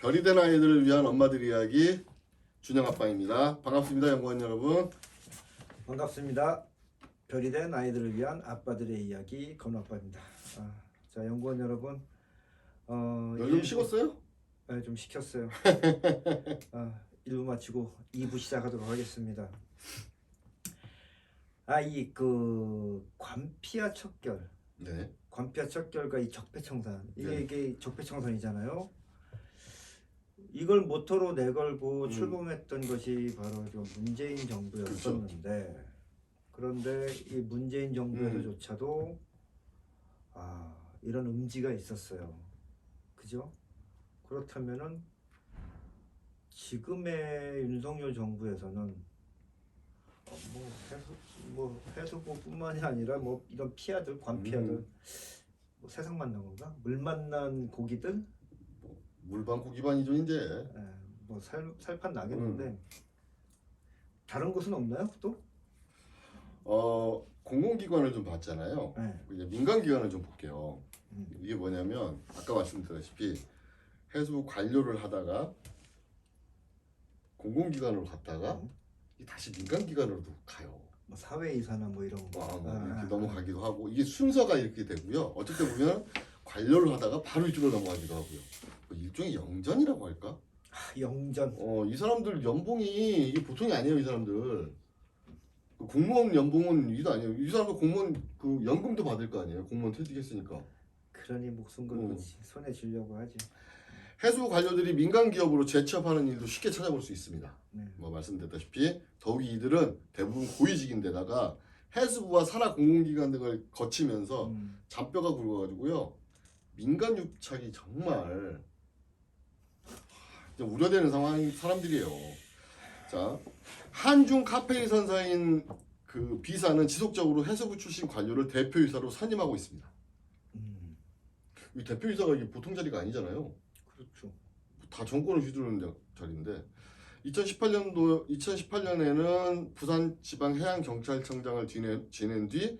별이 된 아이들을 위한 엄마들 이야기 준영 아빠입니다. 반갑습니다, 연구원 여러분. 반갑습니다. 별이 된 아이들을 위한 아빠들의 이야기 건우 아빠입니다. 자, 연구원 여러분, 좀 식었어요? 네, 좀 식혔어요. 1부 마치고 2부 시작하도록 하겠습니다. 이 관피아 척결, 네. 관피아 척결과 이 적폐청산, 네. 이게 적폐청산이잖아요. 이걸 모토로 내걸고 출범했던 것이 바로 좀 문재인 정부였었는데, 그런데 이 문재인 정부에서조차도 이런 음지가 있었어요. 그죠? 그렇다면은 지금의 윤석열 정부에서는 해수부뿐만이 아니라 뭐 이런 피아들, 관피아들, 뭐 세상 만난 건가? 물 만난 고기들, 물반고 기반이죠 이제. 뭐 살판 나겠는데 다른 곳은 없나요? 또? 공공기관을 좀 봤잖아요. 네. 이제 민간기관을 좀 볼게요. 이게 뭐냐면 아까 말씀드렸다시피 해수 관료를 하다가 공공기관으로 갔다가 다시 민간기관으로도 가요. 뭐 사회이사나 뭐 이런 거. 이렇게 넘어가기도 하고 이게 순서가 이렇게 되고요. 어쩔 때 보면 관료를 하다가 바로 이쪽으로 넘어가기도 하고요. 일종의 영전이라고 할까? 영전. 이 사람들 연봉이 이게 보통이 아니에요. 이 사람들 공무원 연봉은 이도 아니에요. 이 사람들 공무원 그 연금도 받을 거 아니에요. 공무원 퇴직했으니까. 그러니 목숨 걸고 손에 쥐려고 하지. 해수 관료들이 민간 기업으로 재취업하는 일도 쉽게 찾아볼 수 있습니다. 뭐 말씀드렸다시피 더욱이 이들은 대부분 고위직인데다가 해수부와 산하 공공기관 등을 거치면서 잔뼈가 굵어가지고요. 민간 유착이 정말 좀 우려되는 사람들이에요. 자, 한중 카페인 선사인 그 비사는 지속적으로 해수부 출신 관료를 대표이사로 선임하고 있습니다. 이 대표이사가 이게 보통 자리가 아니잖아요. 그렇죠. 다 정권을 휘두르는 자리인데 2018년에는 부산지방해양경찰청장을 지낸 뒤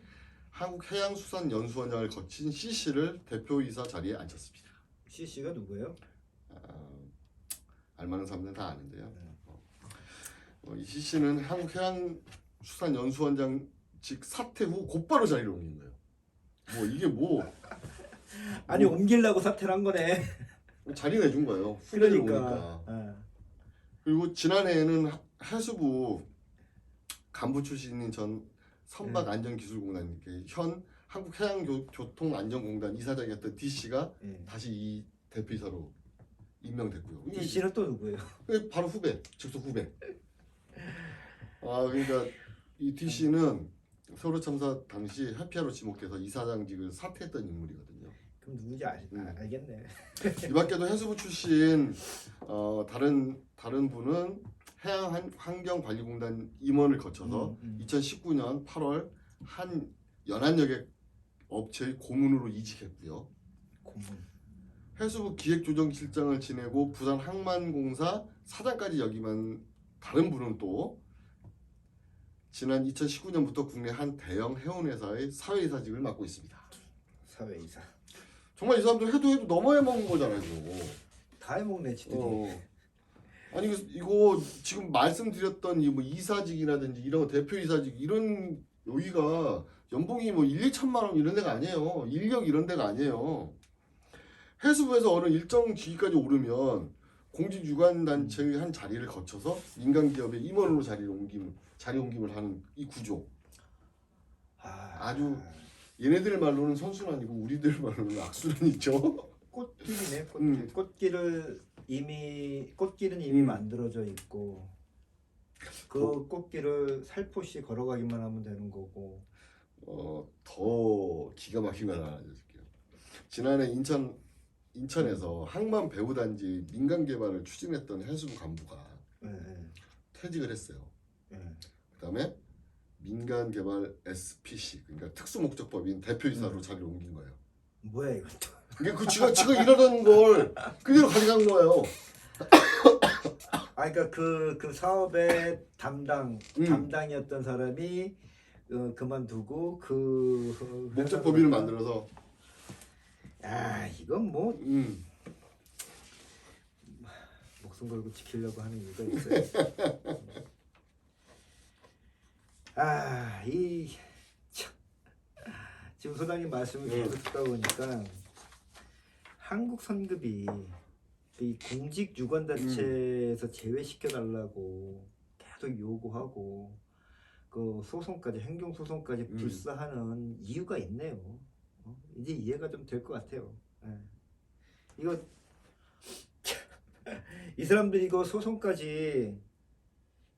한국해양수산연수원장을 거친 C씨를 대표이사 자리에 앉혔습니다. C씨가 누구예요? 알만한 사람들은 다 아는데요. 이 C씨는 한국해양수산연수원장직 사퇴 후 곧바로 자리를 옮긴 거예요. 이게 아니 옮기려고 사퇴를 한 거네. 자리 내준 거예요. 그러니까. 그리고 지난해에는 해수부 간부 출신인 전 선박안전기술공단 현 한국해양교통안전공단 이사장이었던 D씨가 다시 이 대표이사로 임명됐고요. D씨는 또 누구예요? 바로 직속 후배. 그러니까 이 D씨는 세월호 참사 당시 해피아로 지목돼서 이사장직을 사퇴했던 인물이거든요. 그럼 누군지 알겠네. 이 밖에도 해수부 출신 다른 분은 해양환경관리공단 임원을 거쳐서 2019년 8월 한 연안여객 업체의 고문으로 이직했고요. 고문. 해수부 기획조정실장을 지내고 부산항만공사 사장까지 역임한 다른 분은 또 지난 2019년부터 국내 한 대형 해운회사의 사회이사직을 맡고 있습니다. 사회이사. 정말 이 사람들 해도 너무 해먹는 거잖아요. 이거. 다 해먹네 지들이. 아니 이거 지금 말씀드렸던 이 이사직이라든지 이런 대표이사직 이런 여기가 연봉이 1, 2천만 원 이런 데가 아니에요. 인력 이런 데가 아니에요. 해수부에서 어느 일정 직위까지 오르면 공직유관단체의 한 자리를 거쳐서 민간기업의 임원으로 자리 옮김을 하는 이 구조. 아주 얘네들 말로는 선순환이고 우리들 말로는 악순환이죠. 꽃길이네. 꽃길은 이미 만들어져 있고 그 꽃길을 살포시 걸어가기만 하면 되는 거고. 더 기가 막힌 걸 알려줄게요. 지난해 인천에서 항만 배후단지 민간 개발을 추진했던 해수부 간부가 퇴직을 했어요. 그다음에 민간 개발 SPC 그러니까 특수목적법인 대표이사로 자리를 옮긴 거예요. 뭐야 이것도? 이게 지가 이러던 걸 그대로 가져간 거예요. 그러니까 그 사업의 담당이었던 사람이 그만두고 그 목적법인을 만들어서 이건 뭐 목숨 걸고 지키려고 하는 이유가 있어요. 지금 소장님 말씀을 계속 듣다 보니까 한국 선급이 이 공직 유관단체에서 제외시켜 달라고 계속 요구하고 그 소송까지 행정소송까지 불사하는 이유가 있네요. 이제 이해가 좀 될 것 같아요. 예. 이거 이 사람들이 이거 소송까지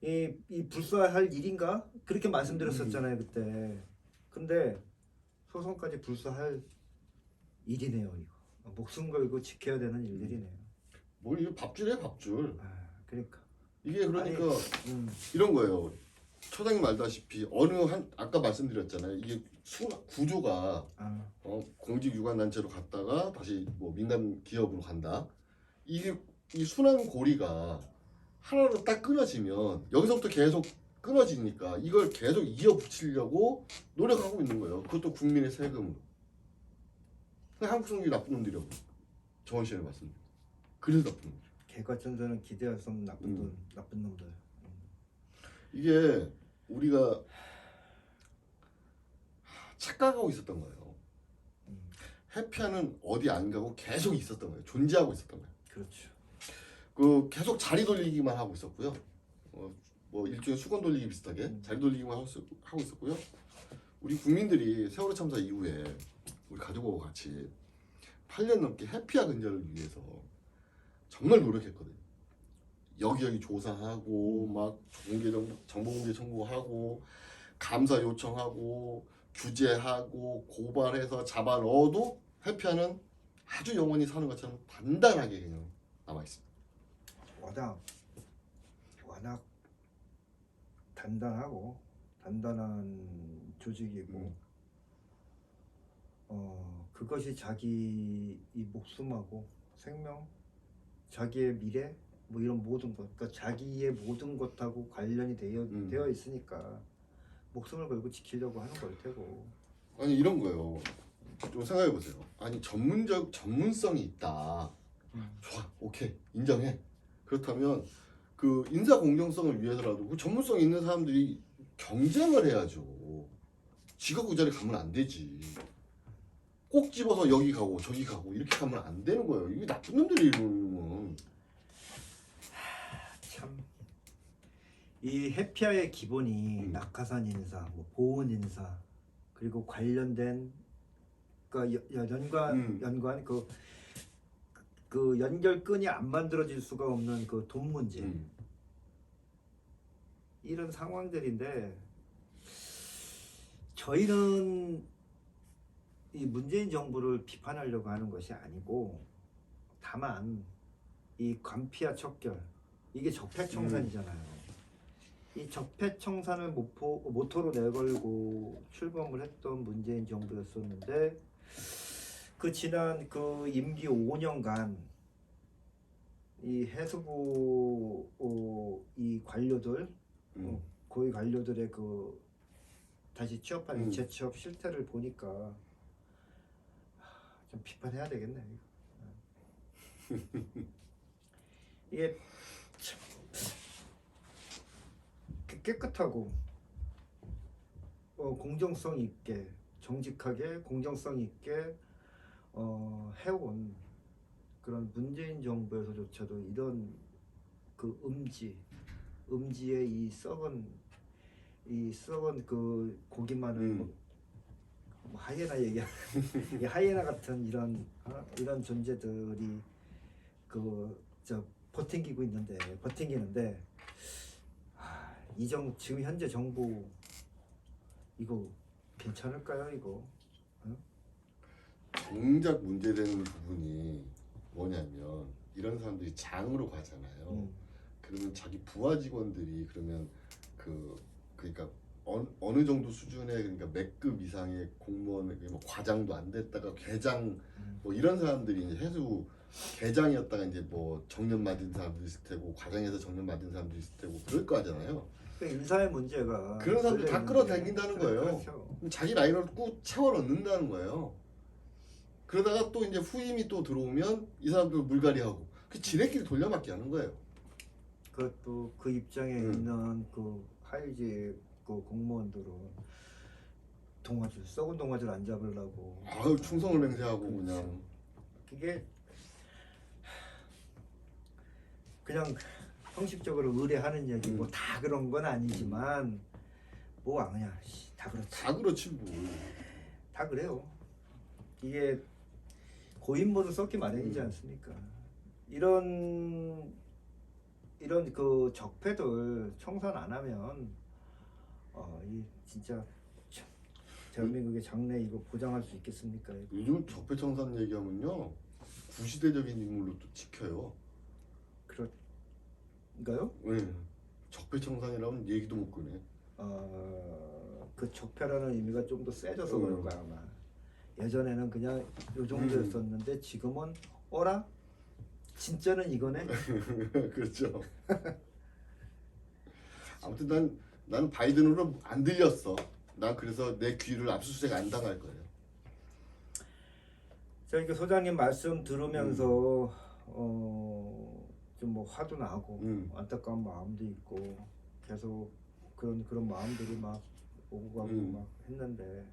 이 불사할 일인가? 그렇게 말씀드렸었잖아요 그때. 근데 소송까지 불사할 일이네요 이거. 목숨 걸고 지켜야 되는 일들이네요. 뭘 이거 밥줄이야 밥줄. 그러니까 이게 그러니까 아니, 이런 거예요. 초장님 말다시피 아까 말씀드렸잖아요. 이게 구조가 공직 유관 단체로 갔다가 다시 뭐 민간 기업으로 간다. 이게 이 순환 고리가 하나로 딱 끊어지면 여기서부터 계속 끊어지니까 이걸 계속 이어붙이려고 노력하고 있는 거예요. 그것도 국민의 세금으로. 한국 정치 나쁜 놈들이라고 정원 씨는 맞습니다. 그래서 나쁜 놈들. 개과천선은 기대할 수 없는 나쁜 놈들. 이게 우리가 착각하고 있었던 거예요. 해피아는 어디 안 가고 계속 있었던 거예요. 존재하고 있었던 거예요. 그렇죠. 그 계속 자리 돌리기만 하고 있었고요. 뭐 일종의 수건 돌리기 비슷하게 자리 돌리기만 하고 있었고요. 우리 국민들이 세월호 참사 이후에 우리 가족하고 같이 8년 넘게 해피아 근절을 위해서 정말 노력했거든요. 여기저기 조사하고 막 정보 공개 청구하고 감사 요청하고 규제하고 고발해서 잡아 넣어도 해피아는 아주 영원히 사는 것처럼 단단하게 그냥 남아 있습니다. 워낙 단단한 조직이고 그것이 자기 이 목숨하고 생명, 자기의 미래 뭐 이런 모든 것, 그러니까 자기의 모든 것하고 관련이 되어 있으니까 목숨을 걸고 지키려고 하는 걸 테고. 아니 이런 거예요. 좀 생각해 보세요. 아니 전문성이 있다. 좋아, 오케이, 인정해. 그렇다면 그 인사 공정성을 위해서라도 그 전문성 있는 사람들이 경쟁을 해야죠. 지가 그 자리 가면 안 되지. 꼭 집어서 여기 가고 저기 가고 이렇게 가면 안 되는 거예요. 이게 나쁜 놈들이 이러는 건. 참. 이 해피아의 기본이 낙하산 인사, 뭐 보훈 인사, 그리고 관련된 연관 그 연결끈이 안 만들어질 수가 없는 그 돈 문제. 이런 상황들인데 저희는 이 문재인 정부를 비판하려고 하는 것이 아니고 다만 이 관피아 척결 이게 적폐청산이잖아요. 이 적폐청산을 모토로 내걸고 출범을 했던 문재인 정부였었는데 그 지난 그 임기 5년간 이 해수부 이 관료들 고위 관료들의 그 다시 취업하는 재취업 실태를 보니까 좀 비판해야 되겠네. 이게 참 깨끗하고 공정성 있게 정직하게 공정성 있게 해온 그런 문재인 정부에서조차도 이런 그 음지의 이 썩은 그 고기만을 뭐 하이에나 이 하이에나 같은 이런 존재들이 버팅기는데 지금 현재 정부 이거 괜찮을까요 이거? 정작 문제되는 부분이 뭐냐면 이런 사람들이 장으로 가잖아요. 그러면 자기 부하 직원들이 그러면 그러니까 어느 정도 수준의 그러니까 맥급 이상의 공무원 뭐 과장도 안 됐다가 계장 뭐 이런 사람들이 이제 해수 계장이었다가 이제 뭐 정년 맞은 사람도 있을 테고 과장에서 정년 맞은 사람도 있을 테고 그럴 거 하잖아요. 그러니까 인사의 문제가 그런 사람들 다 끌어당긴다는 거예요. 그렇죠. 자기 라인을 꾹 채워 넣는다는 거예요. 그러다가 또 이제 후임이 또 들어오면 이 사람들 물갈이하고 그 지네끼리 돌려막기 하는 거예요. 그것도 그 입장에 있는 그 하위직 그 공무원들은 동아줄 썩은 동아줄 안 잡으려고 아유 충성을 맹세하고 그렇죠. 그냥 그게 그냥 형식적으로 의뢰하는 얘기고 다 그런 건 아니지만 뭐 그냥 다 그렇지. 다 그렇지 뭐. 다 그래요. 이게 고인물을 썩기 마련이지 않습니까? 이런 그 적폐들 청산 안 하면 이 진짜 참, 대한민국의 장래 이거 보장할 수 있겠습니까? 이거. 요즘 적폐청산 얘기하면요 구시대적인 인물로 또 찍혀요. 그런가요? 네. 적폐청산이라면 얘기도 못 꺼내. 그 적폐라는 의미가 좀 더 세져서 그럴 거야 아마. 예전에는 그냥 요 정도였었는데 지금은 어라? 진짜는 이거네? 그렇죠. 아무튼 난 바이든으로 안 들렸어. 난 그래서 내 귀를 압수수색 안 당할 거예요. 자, 이렇게 소장님 말씀 들으면서 좀 뭐 화도 나고 안타까운 마음도 있고 계속 그런 마음들이 막 오고 가고 막 했는데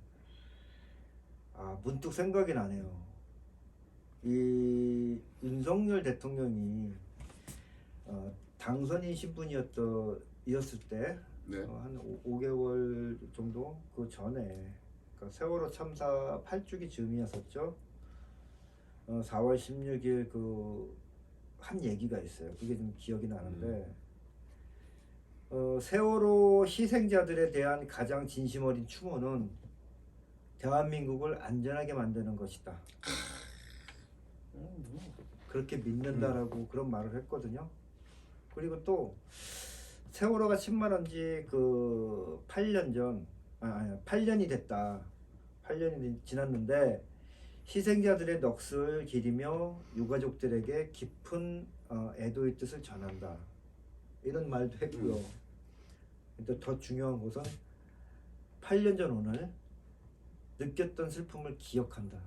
문득 생각이 나네요. 이 윤석열 대통령이 당선인 신분이었을 때 네. 한 5개월 정도 그 전에 그러니까 세월호 참사 8주기 즈음이었었죠. 4월 16일 그 한 얘기가 있어요. 그게 좀 기억이 나는데 세월호 희생자들에 대한 가장 진심 어린 추모는 대한민국을 안전하게 만드는 것이다. 그렇게 믿는다라고 그런 말을 했거든요. 그리고 또 세월호가 침몰한 지 그 8년 전, 8년이 됐다. 8년이 지났는데 희생자들의 넋을 기리며 유가족들에게 깊은 애도의 뜻을 전한다. 이런 말도 했고요. 근데 더 중요한 것은 8년 전 오늘 느꼈던 슬픔을 기억한다.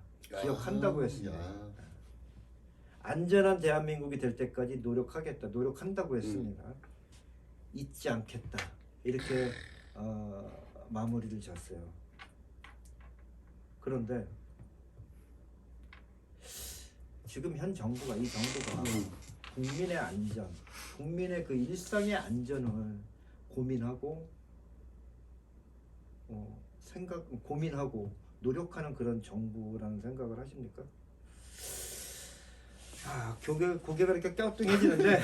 기억한다고 했습니다. 안전한 대한민국이 될 때까지 노력하겠다. 노력한다고 했습니다. 잊지 않겠다. 이렇게 마무리를 지었어요. 그런데 지금 현 정부가 이 정부가 국민의 안전, 국민의 그 일상의 안전을 고민하고 고민하고 노력하는 그런 정부라는 생각을 하십니까? 고개가 이렇게 갸우뚱해지는데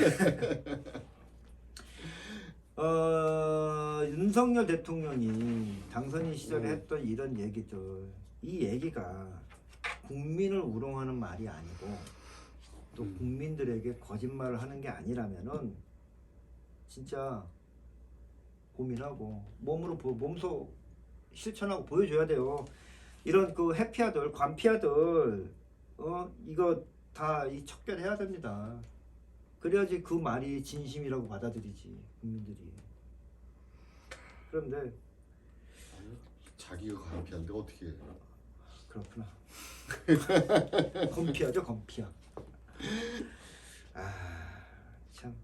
윤석열 대통령이 당선인 시절에 했던 이런 얘기들, 이 얘기가 국민을 우롱하는 말이 아니고 또 국민들에게 거짓말을 하는 게 아니라면은 진짜 고민하고 몸소 실천하고 보여줘야 돼요. 이런 그 해피아들, 관피아들 이거 다 이 척결해야 됩니다. 그래야지 그 말이 진심이라고 받아들이지 국민들이. 그런데 자기가 관피한데 어떻게 해? 그렇구나. 건피아죠, 건피아. 참.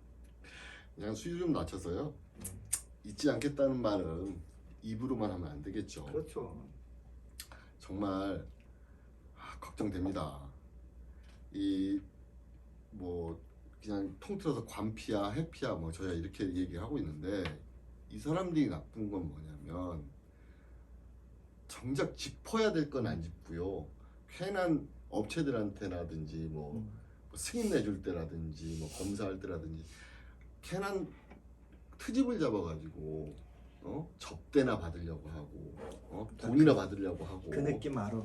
그냥 수위 좀 낮춰서요. 잊지 않겠다는 말은 입으로만 하면 안 되겠죠. 그렇죠. 정말 걱정됩니다. 이 뭐 그냥 통틀어서 관피야, 해피야 뭐 저야 이렇게 얘기하고 있는데 이 사람들이 나쁜 건 뭐냐면 정작 짚어야 될 건 안 짚고요. 괜한 업체들한테라든지 뭐 승인 내줄 때라든지 뭐 검사할 때라든지 괜한 트집을 잡아가지고 접대나 받으려고 하고 돈이나 받으려고 하고 그 느낌 알아.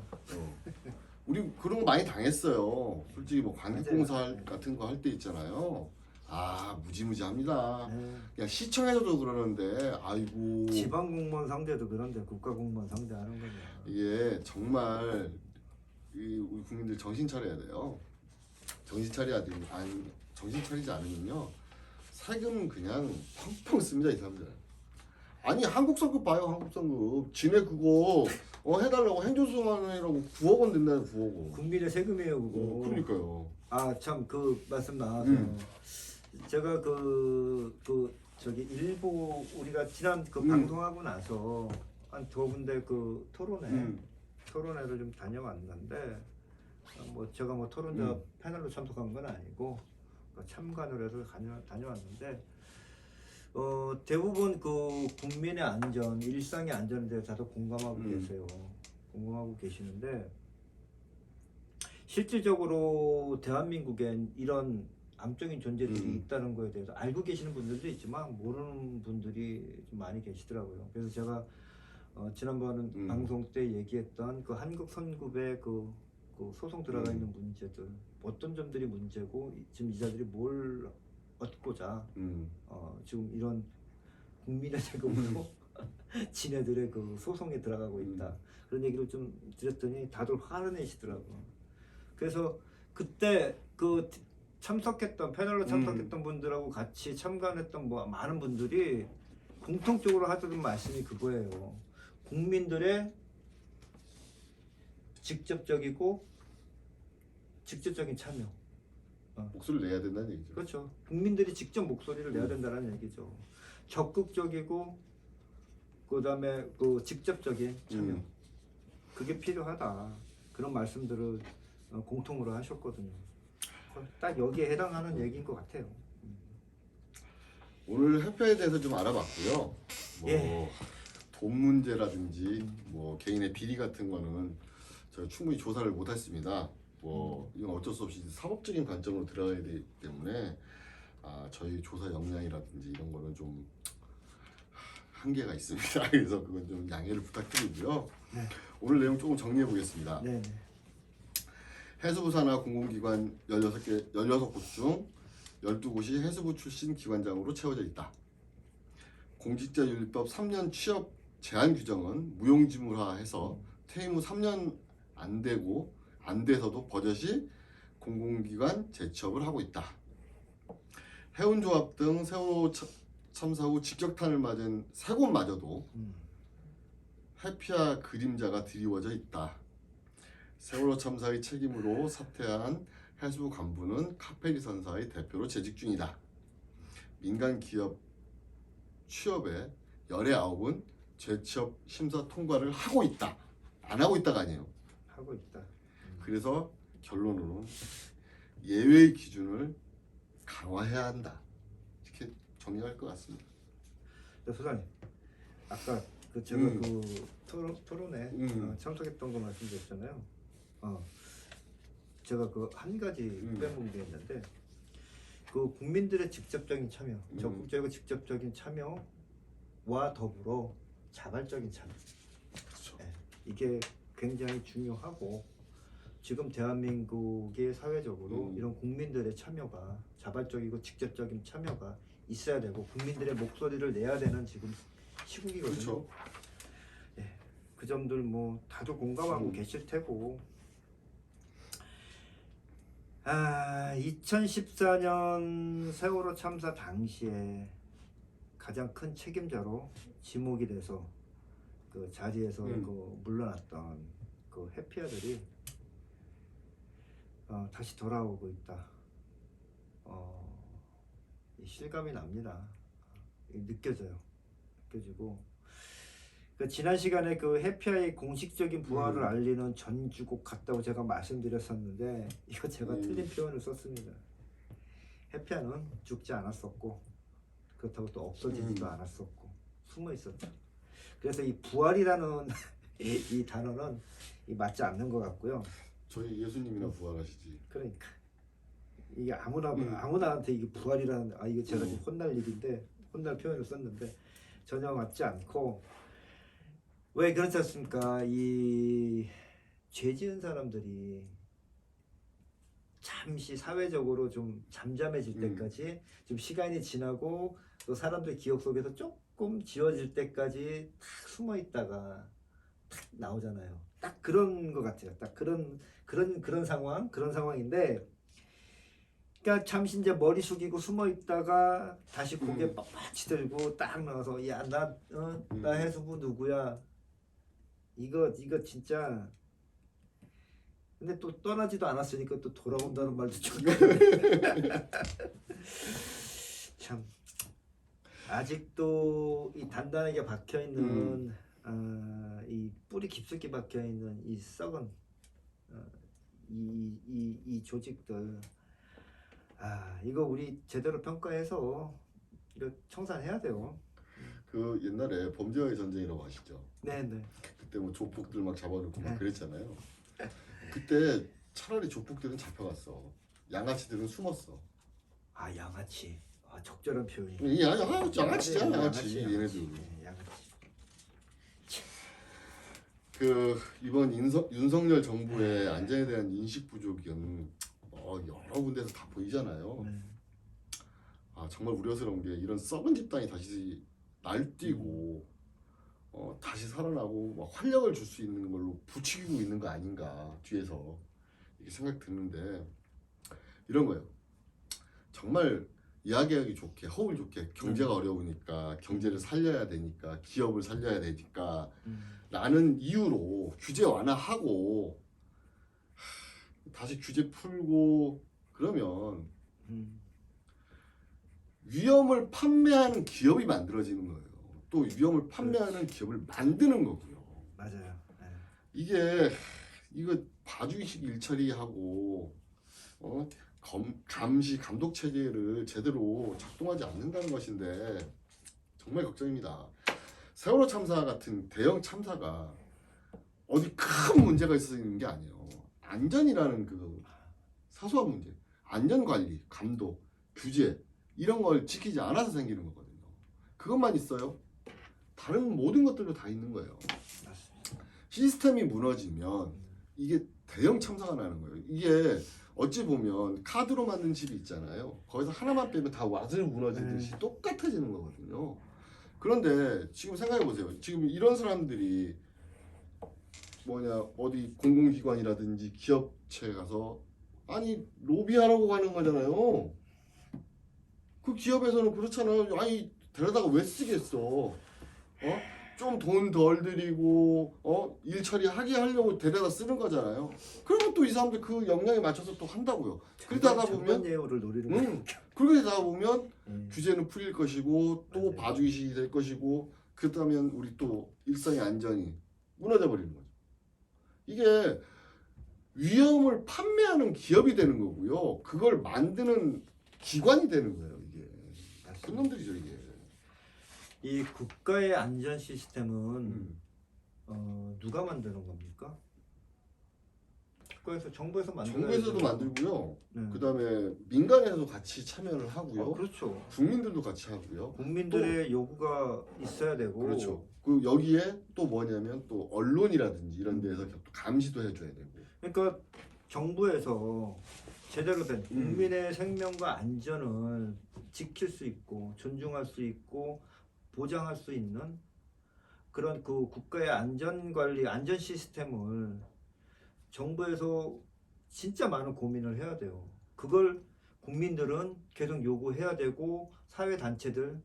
우리 그런 거 많이 당했어요. 솔직히 뭐 관객공사 맞아요. 같은 거 할 때 있잖아요. 무지무지합니다. 네. 그냥 시청에서도 그러는데 아이고 지방 공무원 상대도 그런데 국가 공무원 상대하는 거냐. 이게 정말 우리 국민들 정신 차려야 돼요. 정신 차리지 않으면요 세금 그냥 펑펑 씁니다 이 사람들. 아니 한국 성급 봐요. 한국 성급 지네 그거 해달라고 행정수반이라고 9억 원 낸다는 9억 원. 국민의 세금이에요 그거. 그러니까요. 참 그 말씀 나와서 제가 저기 일부 우리가 지난 그 음. 방송하고 나서 한 두 군데 그 토론회를 좀 다녀왔는데 뭐 제가 뭐 토론자 패널로 참석한 건 아니고 참관을 해서 다녀왔는데 대부분 그 국민의 안전, 일상의 안전에 대해서 다들 공감하고 계세요. 공감하고 계시는데 실질적으로 대한민국엔 이런 암적인 존재들이 있다는 거에 대해서 알고 계시는 분들도 있지만 모르는 분들이 좀 많이 계시더라고요. 그래서 제가 지난번 방송 때 얘기했던 그 한국 선급의 그 소송 들어가 있는 문제들, 어떤 점들이 문제고 지금 이자들이 뭘 얻고자 지금 이런 국민의 세금으로 지네들의 그 소송에 들어가고 있다, 그런 얘기를 좀 드렸더니 다들 화를 내시더라고요. 그래서 그때 그 참석했던 패널로 참석했던 분들하고 같이 참관했던 뭐 많은 분들이 공통적으로 하던 말씀이 그거예요. 국민들의 직접적인 참여. 목소리를 내야 된다는 얘기죠. 그렇죠. 국민들이 직접 목소리를 내야 된다는 얘기죠. 적극적이고 그다음에 그 직접적인 참여. 그게 필요하다. 그런 말씀들을 공통으로 하셨거든요. 딱 여기에 해당하는 얘기인 것 같아요. 오늘 협회에 대해서 좀 알아봤고요. 뭐 예. 돈 문제라든지 뭐 개인의 비리 같은 거는 저희가 충분히 조사를 못했습니다. 뭐 이건 어쩔 수 없이 사법적인 관점으로 들어가야 되기 때문에 저희 조사 역량이라든지 이런 거는 좀 한계가 있습니다. 그래서 그건 좀 양해를 부탁드리고요. 네. 오늘 내용 조금 정리해 보겠습니다. 네. 해수부 산하 공공기관 16곳 중 12곳이 해수부 출신 기관장으로 채워져 있다. 공직자윤리법 3년 취업 제한 규정은 무용지물화해서 퇴임 후 3년 안 되고 안 돼서도 버젓이 공공기관 재취업을 하고 있다. 해운조합 등 세월호 참사 후 직격탄을 맞은 세 곳마저도 해피아 그림자가 드리워져 있다. 세월호 참사의 책임으로 사퇴한 해수부 간부는 카페리 선사의 대표로 재직 중이다. 민간 기업 취업에 19은 재취업 심사 통과를 하고 있다. 안 하고 있다가 아니에요. 하고 있다. 그래서 결론으로 예외의 기준을 강화해야 한다. 이렇게 정리할 것 같습니다. 네, 소장님, 아까 그 제가 그 토론에 참석했던 거 말씀드렸잖아요. 제가 그 한 가지 빼먹은 게 있는데 그 국민들의 직접적인 참여, 적극적이고 직접적인 참여와 더불어 자발적인 참여. 그렇죠. 네, 이게 굉장히 중요하고 지금 대한민국의 사회적으로 이런 국민들의 참여가 자발적이고 직접적인 참여가 있어야 되고 국민들의 목소리를 내야 되는 지금 시국이거든요. 그렇죠. 네, 그 점들 뭐 다들 공감하고 계실 테고. 2014년 세월호 참사 당시에 가장 큰 책임자로 지목이 돼서 그 자리에서 그 물러났던 그 해피아들이 다시 돌아오고 있다. 실감이 납니다. 느껴지고 그 지난 시간에 그 해피아의 공식적인 부활을 알리는 전주곡 같다고 제가 말씀드렸었는데 이거 제가 틀린 표현을 썼습니다. 해피아는 죽지 않았었고 그렇다고 또 없어지지도 않았었고 숨어 있었죠. 그래서 이 부활이라는 이 단어는 맞지 않는 것 같고요. 저희 예수님이나 부활하시지. 그러니까 이게 아무나한테 이게 부활이라는 이거 제가 좀 혼날 일인데 혼날 표현을 썼는데 전혀 맞지 않고. 왜 그렇지 않습니까? 이 죄 지은 사람들이 잠시 사회적으로 좀 잠잠해질 때까지 좀 시간이 지나고 또 사람들 기억 속에서 조금 지워질 때까지 탁 숨어 있다가 탁 나오잖아요. 딱 그런 것 같아요. 딱 그런 상황인데, 그러니까 잠시 이제 머리 숙이고 숨어 있다가 다시 고개 빳빳이 들고 딱 나와서 야, 나 해수부 누구야? 이거 진짜. 근데 또 떠나지도 않았으니까 또 돌아온다는 말도 좀 참 아직도 이 단단하게 박혀 있는 이 뿌리 깊숙이 박혀 있는 이 썩은 이 조직들 이거 우리 제대로 평가해서 이거 청산해야 돼요. 그 옛날에 범죄와의 전쟁이라고 아시죠? 네네. 그때 뭐 조폭들 막 잡아놓고 막 네. 그랬잖아요. 그때 차라리 조폭들은 잡혀갔어. 양아치들은 숨었어. 양아치. 적절한 표현이. 이 양아치잖아, 양아치. 양아치. 얘네들. 네, 양아치. 그 이번 윤석열 정부의 안전에 대한 인식 부족은 여러 군데서 다 보이잖아요. 네. 정말 우려스러운 게 이런 썩은 집단이 다시 날뛰고 다시 살아나고 막 활력을 줄 수 있는 걸로 부추기고 있는 거 아닌가 뒤에서 이렇게 생각 드는데 이런 거예요. 정말 이야기하기 좋게 허울 좋게 경제가 어려우니까 경제를 살려야 되니까 기업을 살려야 되니까 라는 이유로 규제 완화하고 다시 규제 풀고 그러면 위험을 판매하는 기업이 만들어지는 거예요. 또 위험을 판매하는 기업을 만드는 거고요. 맞아요. 네. 이거 봐주기식 일처리하고 감시 감독 체계를 제대로 작동하지 않는다는 것인데 정말 걱정입니다. 세월호 참사 같은 대형 참사가 어디 큰 문제가 있어서 있는 게 아니에요. 안전이라는 그 사소한 문제, 안전 관리, 감독, 규제 이런 걸 지키지 않아서 생기는 거거든요. 그것만 있어요. 다른 모든 것들도 다 있는 거예요. 맞습니다. 시스템이 무너지면 이게 대형 참사가 나는 거예요. 이게 어찌 보면 카드로 만든 집이 있잖아요. 거기서 하나만 빼면 다 와슬 무너지듯이 똑같아지는 거거든요. 그런데 지금 생각해 보세요. 지금 이런 사람들이 어디 공공기관이라든지 기업체에 가서 로비하라고 가는 거잖아요. 그 기업에서는 그렇잖아요. 데려다가 왜 쓰겠어? 좀 돈 덜 들이고 일 처리하게 하려고 데려다 쓰는 거잖아요. 그러면 또 이 사람들 그 역량에 맞춰서 또 한다고요. 그러다가 보면 예우를 노리는 거예요. 그러다가 보면 규제는 풀릴 것이고 또 맞아요. 봐주기식이 될 것이고 그렇다면 우리 또 일상의 안전이 무너져 버리는 거죠. 이게 위험을 판매하는 기업이 되는 거고요. 그걸 만드는 기관이 되는 거예요. 이게 그놈들이죠 이게. 이 국가의 안전 시스템은 누가 만드는 겁니까? 국가에서 정부에서 만드는 정부에서도 만들고요. 네. 그다음에 민간에서도 같이 참여를 하고요. 그렇죠. 국민들도 같이 하고요. 국민들의 요구가 있어야 되고 그렇죠. 그 여기에 또 뭐냐면 또 언론이라든지 이런 데서 또 감시도 해줘야 되고. 그러니까 정부에서 제대로 된 국민의 생명과 안전을 지킬 수 있고 존중할 수 있고 보장할 수 있는 그런 그 국가의 안전관리 안전 시스템을 정부에서 진짜 많은 고민을 해야 돼요. 그걸 국민들은 계속 요구해야 되고 사회단체들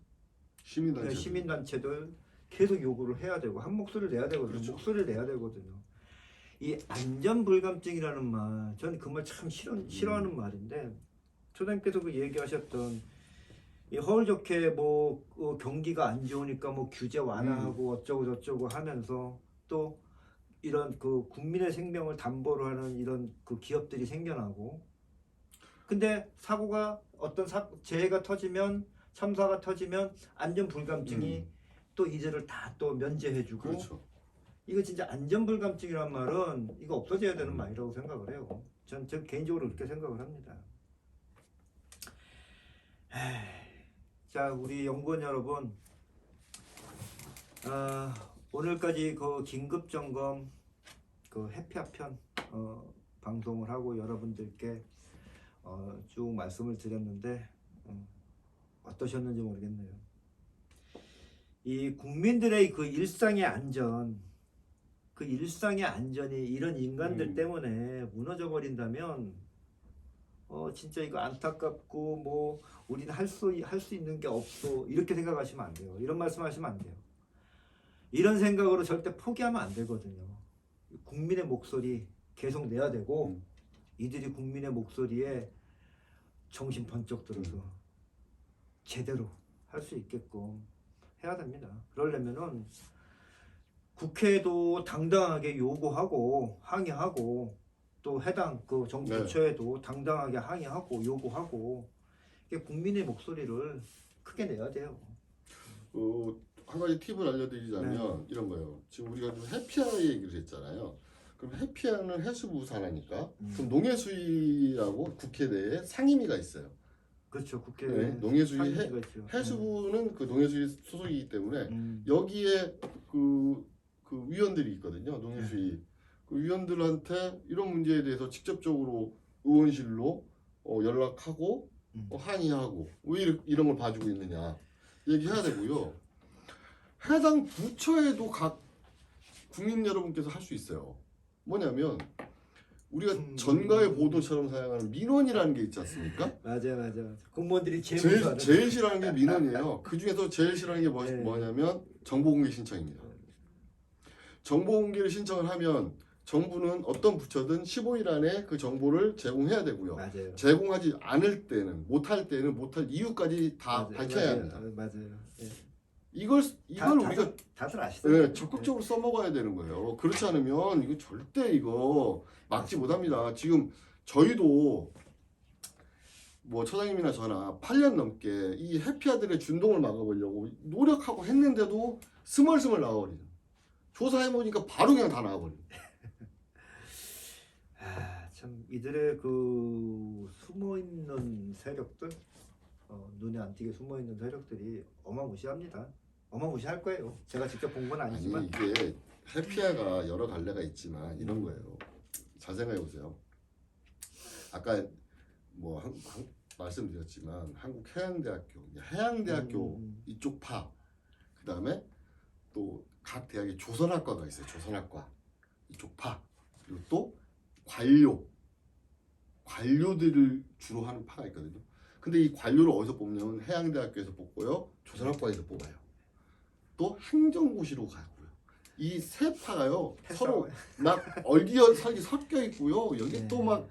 시민단체들 계속 요구를 해야 되고 한 목소리를 내야 되거든요. 그렇죠. 목소리를 내야 되거든요. 이 안전불감증이라는 말, 저는 그 말 참 싫어하는 말인데 소장님께서 그 얘기하셨던 이 허울 좋게 경기가 안 좋으니까 규제 완화하고 어쩌고 저쩌고 하면서 또 이런 그 국민의 생명을 담보로 하는 이런 그 기업들이 생겨나고 근데 사고가 재해가 터지면 참사가 터지면 안전불감증이 또 이들을 다 또 면제해주고 그렇죠. 이거 진짜 안전불감증이란 말은 이거 없어져야 되는 말이라고 생각을 해요. 전 개인적으로 그렇게 생각을 합니다. 자, 우리 연구원 여러분, 오늘까지 그 긴급점검 그 해피아편 방송을 하고 여러분들께 쭉 말씀을 드렸는데 어떠셨는지 모르겠네요. 이 국민들의 그 일상의 안전, 그 일상의 안전이 이런 인간들 때문에 무너져 버린다면 진짜 이거 안타깝고 우리는 할 수 있는 게 없어 이렇게 생각하시면 안 돼요. 이런 말씀하시면 안 돼요. 이런 생각으로 절대 포기하면 안 되거든요. 국민의 목소리 계속 내야 되고 이들이 국민의 목소리에 정신 번쩍 들어서 제대로 할 수 있게끔 해야 됩니다. 그러려면은 국회도 당당하게 요구하고 항의하고 또 해당 그 정부 네. 부처에도 당당하게 항의하고 요구하고 이게 국민의 목소리를 크게 내야 돼요. 한 가지 팁을 알려드리자면 이런 거예요. 지금 우리가 좀 해피아 얘기를 했잖아요. 그럼 해피아는 해수부 산하니까 그럼 농해수위라고 국회 내에 상임위가 있어요. 그렇죠. 국회 네, 농해수위 상임위가 있죠. 해수부는 그 농해수위 소속이기 때문에 음. 여기에 그 위원들이 있거든요. 농해수위 그 위원들한테 이런 문제에 대해서 직접적으로 의원실로 연락하고 항의하고 왜 이런 걸 봐주고 있느냐 얘기해야 되고요. 해당 부처에도 각 국민 여러분께서 할 수 있어요. 뭐냐면 우리가 전가의 보도처럼 사용하는 민원이라는 게 있지 않습니까? 맞아요. 공무원들이 제일 싫어하는 게 민원이에요. 그 중에서 제일 싫어하는 게 네. 뭐냐면 정보공개 신청입니다. 정보공개를 신청을 하면 정부는 어떤 부처든 15일 안에 그 정보를 제공해야 되고요. 맞아요. 제공하지 않을 때는 못할 이유까지 다 밝혀야 합니다. 맞아요. 예. 이걸 우리가 다들 아시잖아요. 적극적으로 써먹어야 되는 거예요. 그렇지 않으면 이거 절대 이거 막지 못합니다. 지금 저희도 뭐 처장님이나 저나 8년 넘게 이 해피아들의 준동을 막아보려고 노력하고 했는데도 스멀스멀 나와버리죠. 조사해보니까 바로 그냥 다 나와버려요. 참 이들의 그 숨어있는 세력들, 눈에 안 띄게 숨어있는 세력들이 어마무시합니다. 어마무시할 거예요. 제가 직접 본 건 아니지만. 아니 이게 해피아가 여러 갈래가 있지만 이런 거예요. 잘 생각해 보세요. 아까 뭐 말씀드렸지만 한국해양대학교, 해양대학교 이쪽 파, 그 다음에 또 각 대학에 조선학과가 있어요. 조선학과 이쪽 파, 그리고 또 관료들을 주로 하는 파가 있거든요. 근데 이 관료를 어디서 뽑냐면 해양대학교에서 뽑고요, 조선학과에서 뽑아요. 또 행정고시로 가고요. 이 세 파가요 서로 막 얼기설기 섞여 있고요. 여기 네. 또 막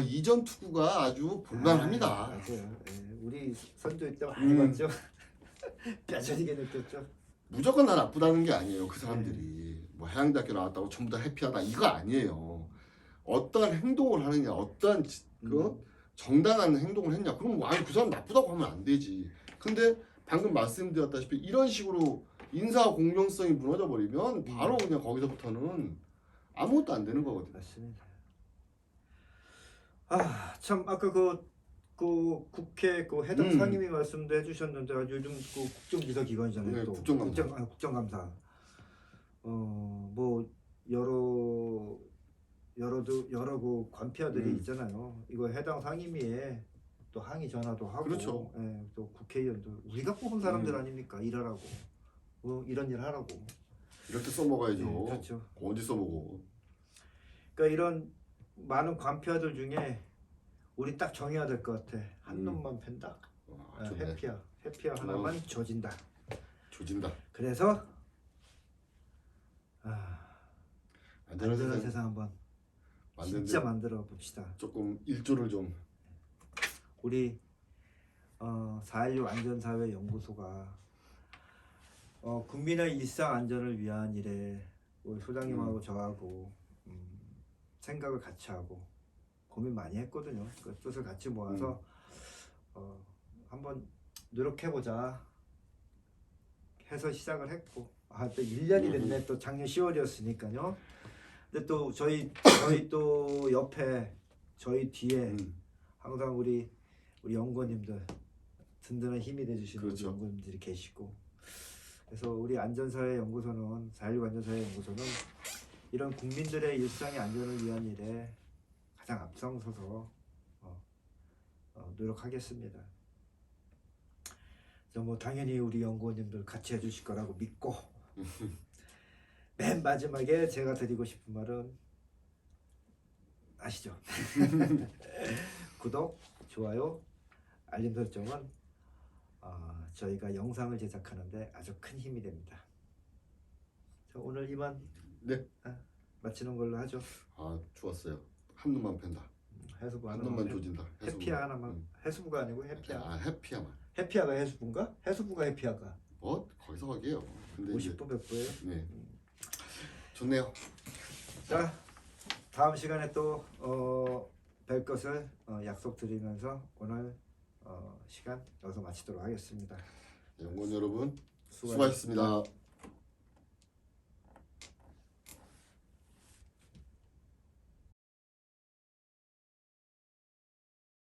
이전 투구가 아주 볼만합니다. 맞아요. 예. 우리 선조 때 많이 봤죠. 뼈저리게 느꼈죠. 무조건 다 나쁘다는 게 아니에요. 그 사람들이 뭐 해양대학교 나왔다고 전부 다 해피하다 이거 아니에요. 어떠한 행동을 하느냐, 어떠한 그 정당한 행동을 했냐. 그럼 그 사람 나쁘다고 하면 안 되지. 근데 방금 말씀드렸다시피 이런 식으로 인사 공정성이 무너져 버리면 바로 그냥 거기서부터는 아무것도 안 되는 거거든요. 맞습니다. 참 아까 그 국회 그 해당 상임위 말씀도 해주셨는데 요즘 그 국정비서 기관이잖아요. 네, 또 국정감사. 국정감사. 뭐 여러 그 관피아들이 있잖아요. 이거 해당 상임위에 또 항의 전화도 하고, 그렇죠. 예, 또 국회의원들 우리가 뽑은 사람들 아닙니까? 일하라고, 이런 일 하라고. 이렇게 써먹어야죠. 네, 그렇죠. 어디 써먹어? 그러니까 이런 많은 관피아들 중에 우리 딱 정해야 될 것 같아. 한 놈만 팬다. 좋네. 해피아 하나만 조진다. 조진다. 그래서 안전한 세상 한번 만드는데 진짜 만들어 봅시다. 조금 일조를 좀. 우리 4.16 안전사회 연구소가 국민의 일상 안전을 위한 일에 우리 소장님하고 저하고 생각을 같이 하고 고민 많이 했거든요. 그 뜻을 같이 모아서 한번 노력해보자 해서 시작을 했고, 또 1년이 됐네. 또 작년 10월이었으니까요. 근데 또 저희 또 옆에 저희 뒤에 항상 우리 연구원님들 든든한 힘이 돼주시는 그렇죠. 연구원님들이 계시고, 그래서 우리 안전사회 연구소는 4.16 안전사회 연구소는 이런 국민들의 일상의 안전을 위한 일에 가장 앞장서서 노력하겠습니다. 그래서 뭐 당연히 우리 연구원님들 같이 해주실 거라고 믿고 맨 마지막에 제가 드리고 싶은 말은 아시죠? 구독, 좋아요, 알림 설정은 저희가 영상을 제작하는데 아주 큰 힘이 됩니다. 자, 오늘 이만 네. 마치는 걸로 하죠. 좋았어요. 한 놈만 팬다. 해수부 한 하나만 놈만 조진다. 해피아 하나만 응. 해수부가 아니고 해피아. 아 해피야만. 해피아가 해수부인가? 해수부가 해피아가. 뭐 거기서 거기에요. 근데 이제 50부 100부예요. 네 좋네요. 자 다음 시간에 또 뵐 것을 약속드리면서 오늘 시간 여기서 마치도록 하겠습니다. 연구원 여러분 수고하셨습니다. 수고하셨습니다.